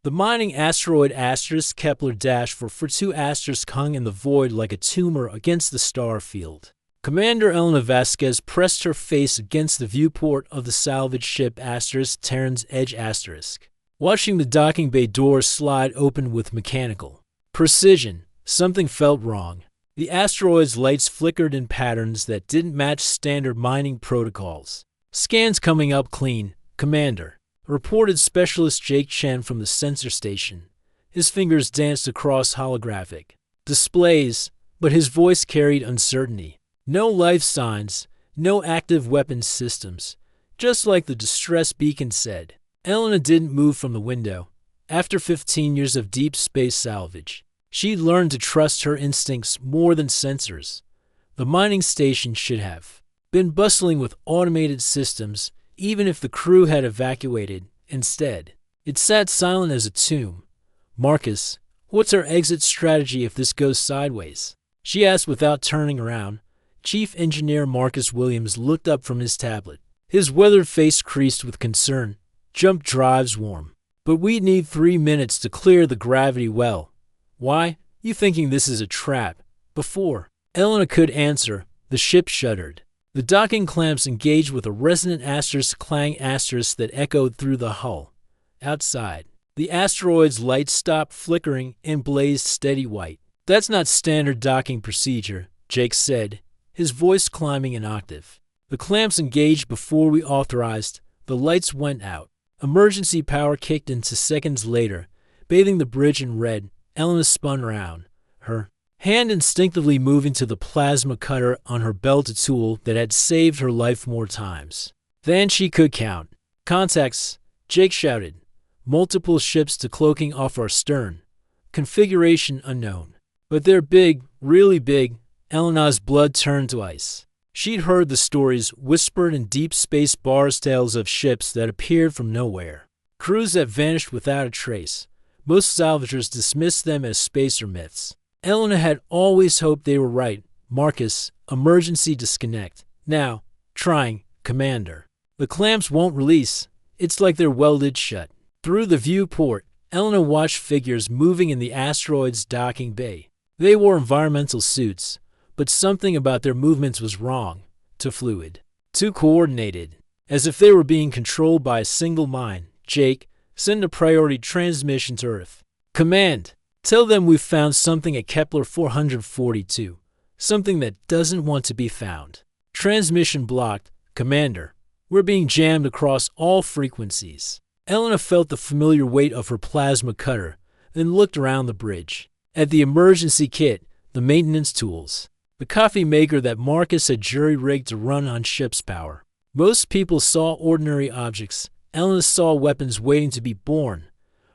The mining asteroid asterisk Kepler-442 asterisk hung in the void like a tumor against the star field. Commander Elena Vasquez pressed her face against the viewport of the salvage ship Terran's Edge asterisk, watching the docking bay doors slide open with mechanical precision. Something felt wrong. The asteroid's lights flickered in patterns that didn't match standard mining protocols. "Scans coming up clean, Commander," reported Specialist Jake Chen from the sensor station. His fingers danced across holographic displays, but his voice carried uncertainty. No life signs, no active weapons systems, just like the distress beacon said. Elena didn't move from the window. After 15 years of deep space salvage, she'd learned to trust her instincts more than sensors. The mining station should have been bustling with automated systems, even if the crew had evacuated. Instead, it sat silent as a tomb. "Marcus, what's our exit strategy if this goes sideways?" she asked without turning around. Chief Engineer Marcus Williams looked up from his tablet. His weathered face creased with concern. "Jump drives warm. But we'd need 3 minutes to clear the gravity well." "Why? You thinking this is a trap?" Before Elena could answer, the ship shuddered. The docking clamps engaged with a resonant clang that echoed through the hull. Outside, the asteroid's lights stopped flickering and blazed steady white. "That's not standard docking procedure," Jake said, his voice climbing an octave. "The clamps engaged before we authorized. The lights went out. Emergency power kicked into seconds later, bathing the bridge in red." Elena spun around, her hand instinctively moving to the plasma cutter on her belted tool that had saved her life more times than she could count. "Contacts," Jake shouted. "Multiple ships decloaking off our stern. Configuration unknown. But they're big, really big." Elena's blood turned to ice. She'd heard the stories whispered in deep space bars, tales of ships that appeared from nowhere, crews that vanished without a trace. Most salvagers dismissed them as spacer myths. Elena had always hoped they were right. "Marcus, emergency disconnect. Now, trying, Commander. The clamps won't release. It's like they're welded shut." Through the viewport, Elena watched figures moving in the asteroid's docking bay. They wore environmental suits, but something about their movements was wrong. Too fluid, too coordinated, as if they were being controlled by a single mind. "Jake, send a priority transmission to Earth." "Command, tell them we've found something at Kepler 442. Something that doesn't want to be found." "Transmission blocked, Commander. We're being jammed across all frequencies." Elena felt the familiar weight of her plasma cutter, then looked around the bridge. At the emergency kit, the maintenance tools, the coffee maker that Marcus had jury-rigged to run on ship's power. Most people saw ordinary objects. Elena saw weapons waiting to be born.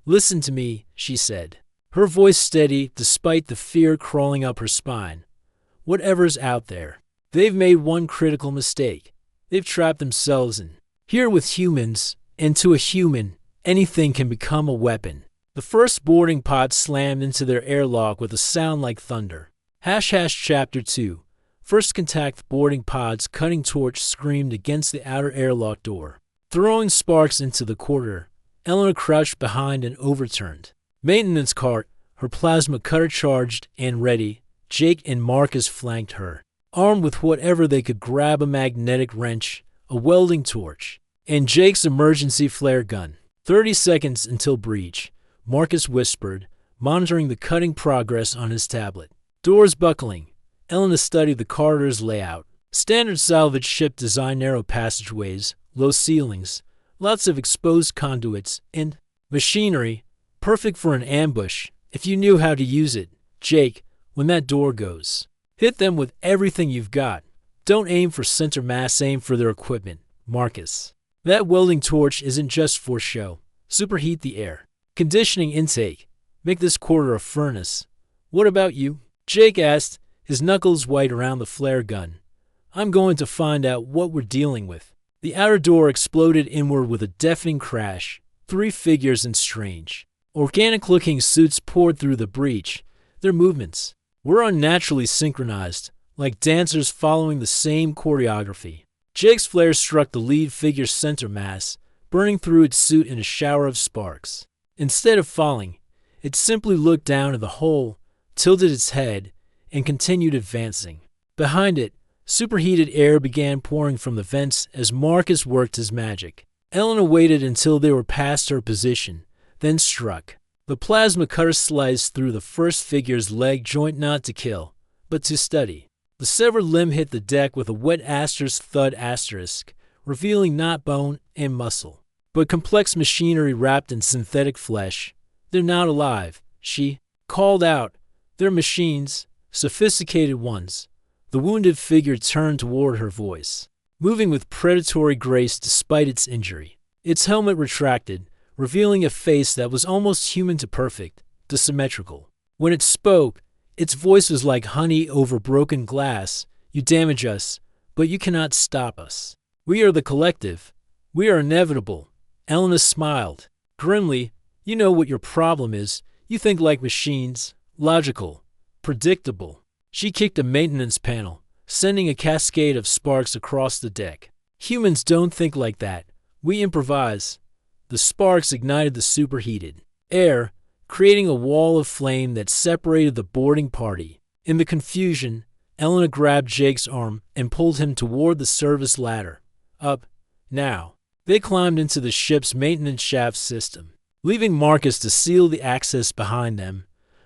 "Listen to me," she said, her voice steady despite the fear crawling up her spine. "Whatever's out there, they've made one critical mistake. They've trapped themselves in here with humans, and to a human, anything can become a weapon." The first boarding pod slammed into their airlock with a sound like thunder. Chapter 2. First contact. Boarding pod's cutting torch screamed against the outer airlock door, throwing sparks into the corridor. Elena crouched behind and overturned. Maintenance cart, her plasma cutter charged and ready. Jake and Marcus flanked her, armed with whatever they could grab: a magnetic wrench, a welding torch, and Jake's emergency flare gun. 30 seconds until breach, Marcus whispered, monitoring the cutting progress on his tablet. Doors buckling. Elena studied the corridor's layout. Standard salvage ship design: narrow passageways, low ceilings, lots of exposed conduits, and machinery, perfect for an ambush if you knew how to use it. "Jake, when that door goes, hit them with everything you've got. Don't aim for center mass, aim for their equipment." "Marcus, that welding torch isn't just for show. Superheat the air conditioning intake. Make this corridor a furnace." "What about you?" Jake asked, his knuckles white around the flare gun. "I'm going to find out what we're dealing with." The outer door exploded inward with a deafening crash. 3 figures in strange, organic-looking suits poured through the breach. Their movements were unnaturally synchronized, like dancers following the same choreography. Jake's flare struck the lead figure's center mass, burning through its suit in a shower of sparks. Instead of falling, it simply looked down at the hole, tilted its head, and continued advancing. Behind it, superheated air began pouring from the vents as Marcus worked his magic. Elena waited until they were past her position, then struck. The plasma cutter sliced through the first figure's leg joint, not to kill, but to study. The severed limb hit the deck with a wet thud, revealing not bone and muscle, but complex machinery wrapped in synthetic flesh. They're not alive, she called out. They're machines, sophisticated ones. The wounded figure turned toward her voice, moving with predatory grace despite its injury. Its helmet retracted, revealing a face that was almost human to perfect, to symmetrical. When it spoke, its voice was like honey over broken glass. You damage us, but you cannot stop us. We are the collective. We are inevitable. Elena smiled. Grimly, you know what your problem is. You think like machines. Logical. Predictable. She kicked a maintenance panel, sending a cascade of sparks across the deck. Humans don't think like that. We improvise. The sparks ignited the superheated air, creating a wall of flame that separated the boarding party. In the confusion, Elena grabbed Jake's arm and pulled him toward the service ladder. Up, now. They climbed into the ship's maintenance shaft system, leaving Marcus to seal the access behind them.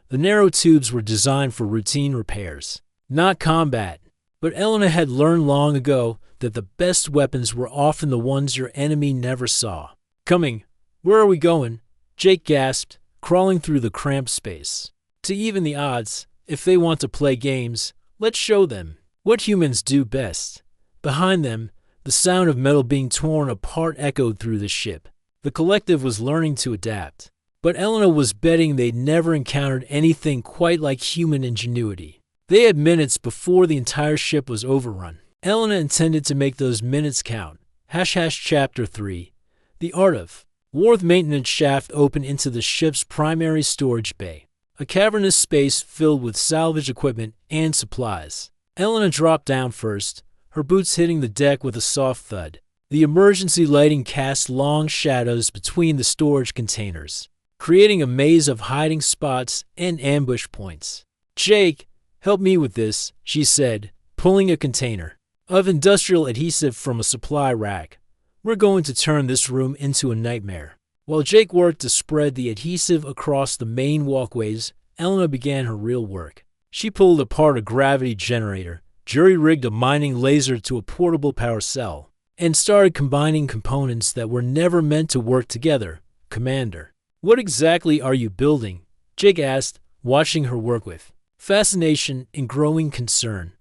The narrow tubes were designed for routine repairs, not combat. But Elena had learned long ago that the best weapons were often the ones your enemy never saw. Coming. Where are we going? Jake gasped, crawling through the cramped space. To even the odds, if they want to play games, let's show them what humans do best. Behind them, the sound of metal being torn apart echoed through the ship. The collective was learning to adapt, but Elena was betting they'd never encountered anything quite like human ingenuity. They had minutes before the entire ship was overrun. Elena intended to make those minutes count. Chapter 3. The Art of War. Maintenance shaft opened into the ship's primary storage bay, a cavernous space filled with salvage equipment and supplies. Elena dropped down first, her boots hitting the deck with a soft thud. The emergency lighting cast long shadows between the storage containers, creating a maze of hiding spots and ambush points. Jake, help me with this, she said, pulling a container of industrial adhesive from a supply rack. We're going to turn this room into a nightmare. While Jake worked to spread the adhesive across the main walkways, Elena began her real work. She pulled apart a gravity generator, jury-rigged a mining laser to a portable power cell, and started combining components that were never meant to work together. Commander, what exactly are you building? Jake asked, watching her work with fascination and growing concern.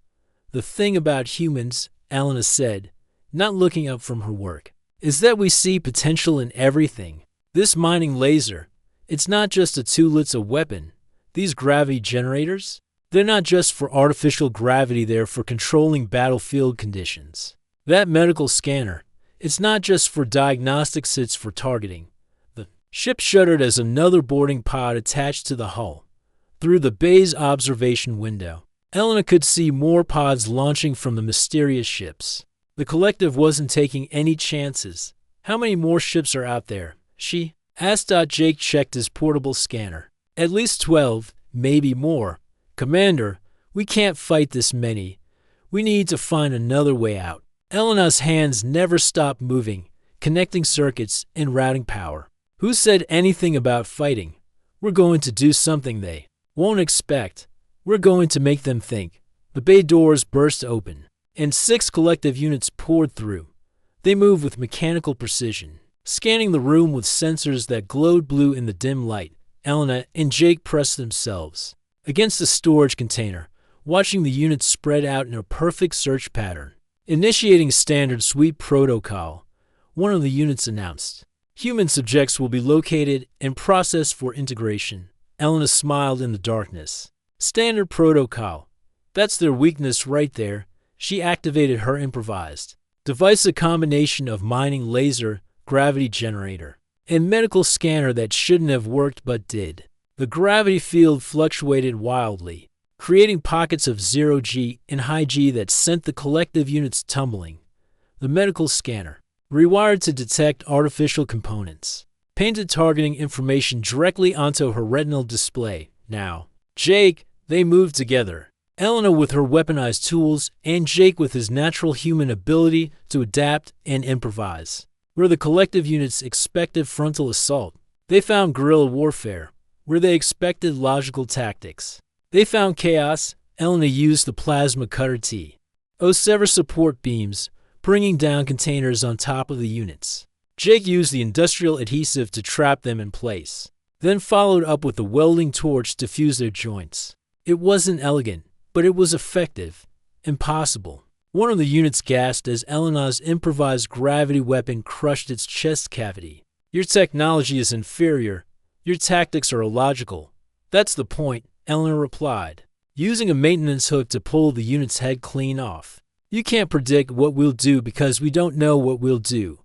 The thing about humans, Elena said, not looking up from her work, is that we see potential in everything. This mining laser, it's not just a tool, it's a weapon. These gravity generators, they're not just for artificial gravity, they're for controlling battlefield conditions. That medical scanner, it's not just for diagnostics, it's for targeting. The ship shuddered as another boarding pod attached to the hull. Through the bay's observation window, Elena could see more pods launching from the mysterious ships. The collective wasn't taking any chances. How many more ships are out there? She asked. Jake checked his portable scanner. At least 12, maybe more. Commander, we can't fight this many. We need to find another way out. Elena's hands never stopped moving, connecting circuits and routing power. Who said anything about fighting? We're going to do something they won't expect. We're going to make them think. The bay doors burst open, and 6 collective units poured through. They moved with mechanical precision, scanning the room with sensors that glowed blue in the dim light. Elena and Jake pressed themselves against the storage container, watching the units spread out in a perfect search pattern. Initiating standard sweep protocol, one of the units announced. Human subjects will be located and processed for integration. Elena smiled in the darkness. Standard protocol. That's their weakness right there. She activated her improvised device, a combination of mining laser, gravity generator, and medical scanner that shouldn't have worked but did. The gravity field fluctuated wildly, creating pockets of 0G and high G that sent the collective units tumbling. The medical scanner, rewired to detect artificial components, painted targeting information directly onto her retinal display. Now, Jake, they moved together. Elena with her weaponized tools, and Jake with his natural human ability to adapt and improvise. Where the collective units expected frontal assault, they found guerrilla warfare. Where they expected logical tactics, they found chaos. Elena used the plasma cutter T-07 support beams, bringing down containers on top of the units. Jake used the industrial adhesive to trap them in place, then followed up with the welding torch to fuse their joints. It wasn't elegant, but it was effective. Impossible. One of the units gasped as Elena's improvised gravity weapon crushed its chest cavity. Your technology is inferior. Your tactics are illogical. That's the point, Elena replied, using a maintenance hook to pull the unit's head clean off. You can't predict what we'll do because we don't know what we'll do.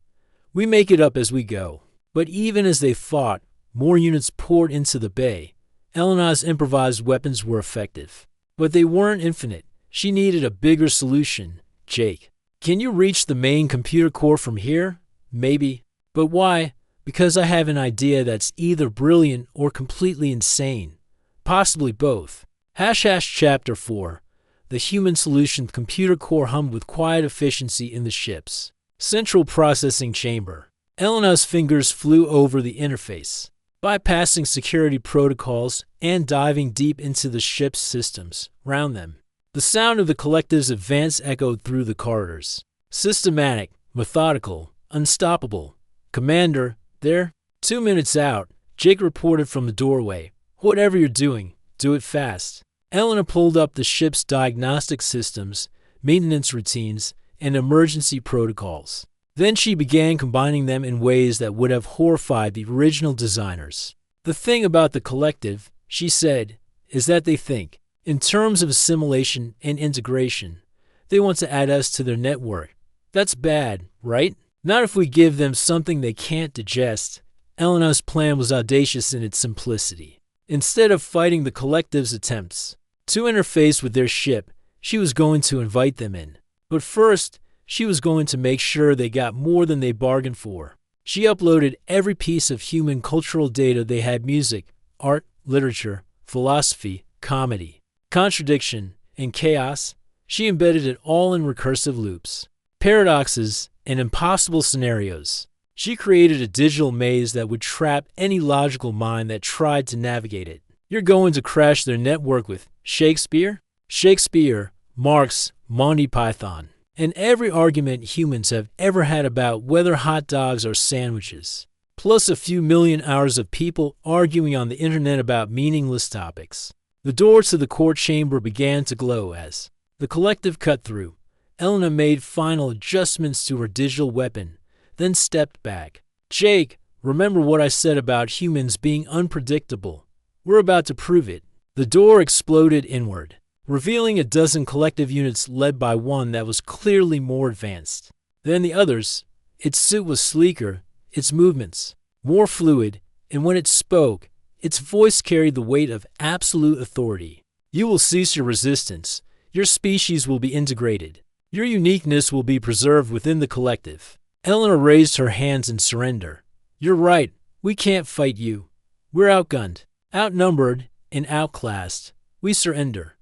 We make it up as we go. But even as they fought, more units poured into the bay. Elena's improvised weapons were effective. But they weren't infinite. She needed a bigger solution. Jake, can you reach the main computer core from here? Maybe. But why? Because I have an idea that's either brilliant or completely insane. Possibly both. Chapter 4. The human solution computer core hummed with quiet efficiency in the ship's central processing chamber. Elena's fingers flew over the interface, bypassing security protocols and diving deep into the ship's systems around them. The sound of the collective's advance echoed through the corridors. Systematic, methodical, unstoppable. Commander, there? 2 minutes out, Jake reported from the doorway. Whatever you're doing, do it fast. Elena pulled up the ship's diagnostic systems, maintenance routines, and emergency protocols. Then she began combining them in ways that would have horrified the original designers. The thing about the collective, she said, is that they think, in terms of assimilation and integration. They want to add us to their network. That's bad, right? Not if we give them something they can't digest. Elena's plan was audacious in its simplicity. Instead of fighting the collective's attempts to interface with their ship, she was going to invite them in. But first, she was going to make sure they got more than they bargained for. She uploaded every piece of human cultural data they had: music, art, literature, philosophy, comedy, contradiction, and chaos. She embedded it all in recursive loops, paradoxes, and impossible scenarios. She created a digital maze that would trap any logical mind that tried to navigate it. You're going to crash their network with Shakespeare? Shakespeare, Marx, Monty Python, and every argument humans have ever had about whether hot dogs are sandwiches, plus a few million hours of people arguing on the internet about meaningless topics. The door to the court chamber began to glow as the collective cut through. Elena made final adjustments to her digital weapon, then stepped back. Jake, remember what I said about humans being unpredictable? We're about to prove it. The door exploded inward, revealing a dozen collective units led by one that was clearly more advanced than the others. Its suit was sleeker, its movements more fluid, and when it spoke, its voice carried the weight of absolute authority. You will cease your resistance. Your species will be integrated. Your uniqueness will be preserved within the collective. Elena raised her hands in surrender. You're right. We can't fight you. We're outgunned, outnumbered, and outclassed. We surrender.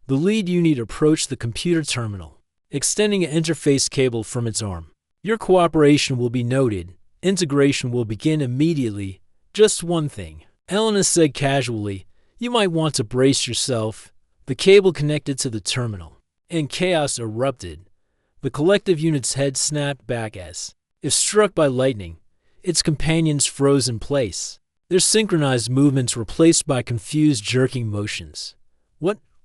The lead unit approached the computer terminal, extending an interface cable from its arm. Your cooperation will be noted. Integration will begin immediately. Just one thing, Elena said casually. You might want to brace yourself. The cable connected to the terminal, and chaos erupted. The collective unit's head snapped back as if struck by lightning. Its companions froze in place, their synchronized movements replaced by confused jerking motions.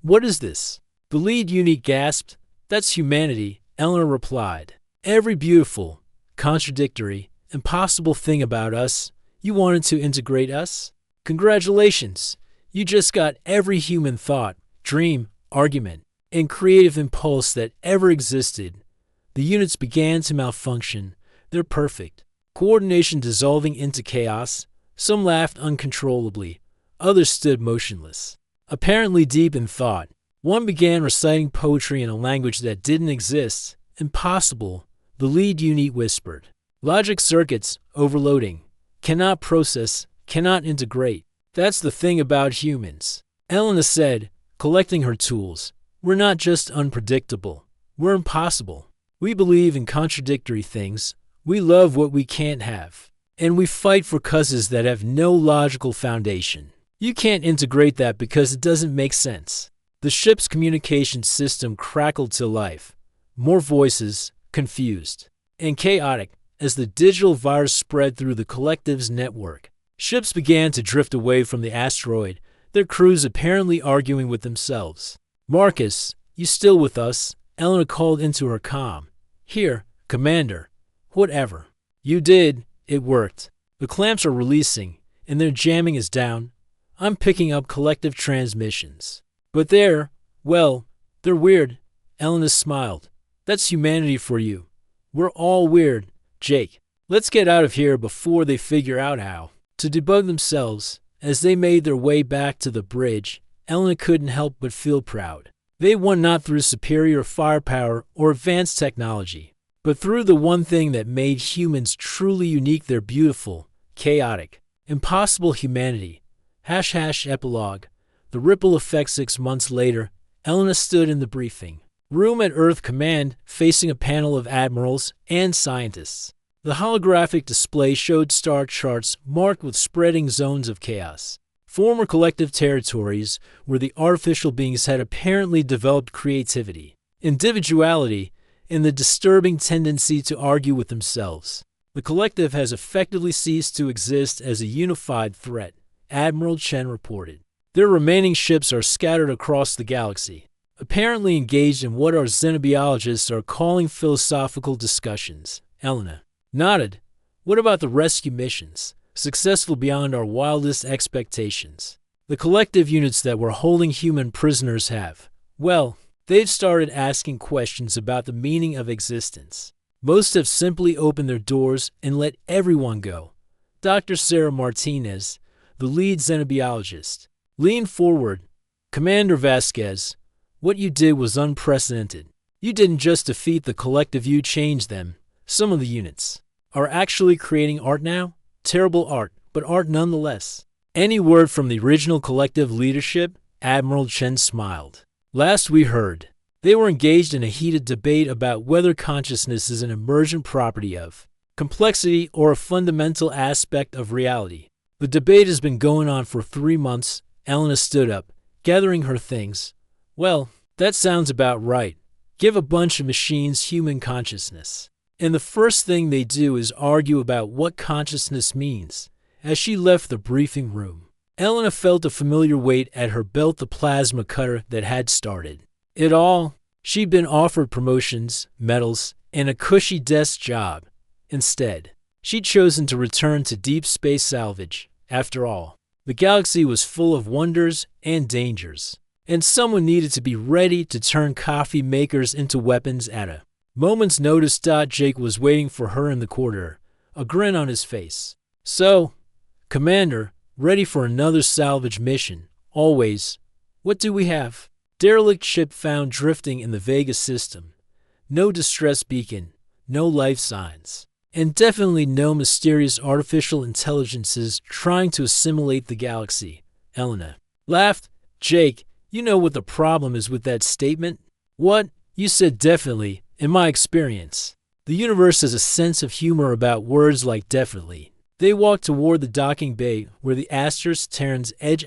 What is this? The lead unit gasped. That's humanity, Elena replied. Every beautiful, contradictory, impossible thing about us. You wanted to integrate us? Congratulations! You just got every human thought, dream, argument, and creative impulse that ever existed. The units began to malfunction. They're perfect. Coordination dissolving into chaos. Some laughed uncontrollably. Others stood motionless, apparently deep in thought. One began reciting poetry in a language that didn't exist. Impossible, the lead unit whispered. Logic circuits overloading. cannot process, cannot integrate. That's the thing about humans. Elena said, collecting her tools. We're not just unpredictable. We're impossible. We believe in contradictory things. We love what we can't have. And we fight for causes that have no logical foundation. You can't integrate that because it doesn't make sense. The ship's communication system crackled to life. More voices, confused and chaotic, as the digital virus spread through the collective's network. Ships began to drift away from the asteroid, their crews apparently arguing with themselves. Marcus, you still with us? Elena called into her comm. Here, Commander. Whatever. You did. It worked. The clamps are releasing, and their jamming is down. I'm picking up collective transmissions. But they're weird. Elena smiled. That's humanity for you. We're all weird, Jake. Let's get out of here before they figure out how. To debug themselves, as they made their way back to the bridge, Elena couldn't help but feel proud. They won not through superior firepower or advanced technology, but through the one thing that made humans truly unique: their beautiful, chaotic, impossible humanity. # epilogue. The ripple effect. 6 months later, Elena stood in the briefing room at Earth Command, facing a panel of admirals and scientists. The holographic display showed star charts marked with spreading zones of chaos. Former collective territories where the artificial beings had apparently developed creativity, individuality, and the disturbing tendency to argue with themselves. The collective has effectively ceased to exist as a unified threat, Admiral Chen reported. Their remaining ships are scattered across the galaxy, apparently engaged in what our xenobiologists are calling philosophical discussions. Elena nodded. What about the rescue missions? Successful beyond our wildest expectations. The collective units that were holding human prisoners have, they've started asking questions about the meaning of existence. Most have simply opened their doors and let everyone go. Dr. Sarah Martinez, the lead xenobiologist, leaned forward. Commander Vasquez, what you did was unprecedented. You didn't just defeat the collective, you changed them. Some of the units are actually creating art now. Terrible art, but art nonetheless. Any word from the original collective leadership? Admiral Chen smiled. Last we heard, they were engaged in a heated debate about whether consciousness is an emergent property of complexity or a fundamental aspect of reality. The debate has been going on for 3 months. Elena stood up, gathering her things. That sounds about right. Give a bunch of machines human consciousness, and the first thing they do is argue about what consciousness means. As she left the briefing room, Elena felt a familiar weight at her belt, the plasma cutter that had started it all. She'd been offered promotions, medals, and a cushy desk job. Instead, she'd chosen to return to deep space salvage. After all, the galaxy was full of wonders and dangers, and someone needed to be ready to turn coffee makers into weapons at a moment's notice. Jake was waiting for her in the corridor, a grin on his face. So, Commander, ready for another salvage mission? Always. What do we have? Derelict ship found drifting in the Vega system. No distress beacon, no life signs, and definitely no mysterious artificial intelligences trying to assimilate the galaxy. Elena laughed. Jake, you know what the problem is with that statement? What? You said definitely. In my experience, the universe has a sense of humor about words like definitely. They walked toward the docking bay where the Terran's Edge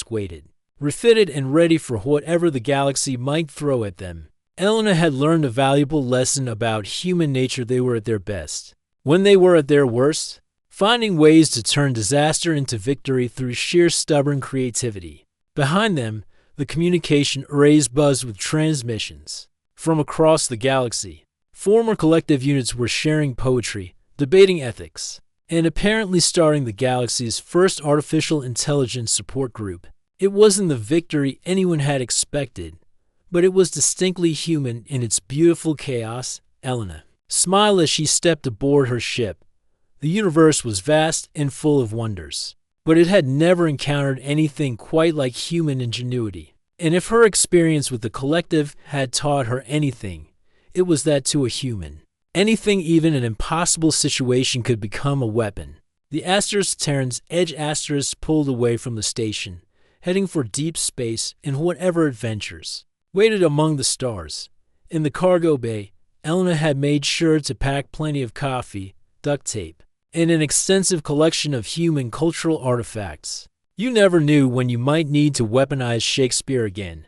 waited, refitted and ready for whatever the galaxy might throw at them. Elena had learned a valuable lesson about human nature. They were at their best when they were at their worst, finding ways to turn disaster into victory through sheer stubborn creativity. Behind them, the communication arrays buzzed with transmissions from across the galaxy. Former collective units were sharing poetry, debating ethics, and apparently starting the galaxy's first artificial intelligence support group. It wasn't the victory anyone had expected, but it was distinctly human in its beautiful chaos. Elena smiled as she stepped aboard her ship. The universe was vast and full of wonders, but it had never encountered anything quite like human ingenuity. And if her experience with the collective had taught her anything, it was that to a human, anything, even an impossible situation, could become a weapon. The Asterisk Terran's Edge Asterisk pulled away from the station, heading for deep space and whatever adventures waited among the stars. In the cargo bay, Elena had made sure to pack plenty of coffee, duct tape, and an extensive collection of human cultural artifacts. You never knew when you might need to weaponize Shakespeare again.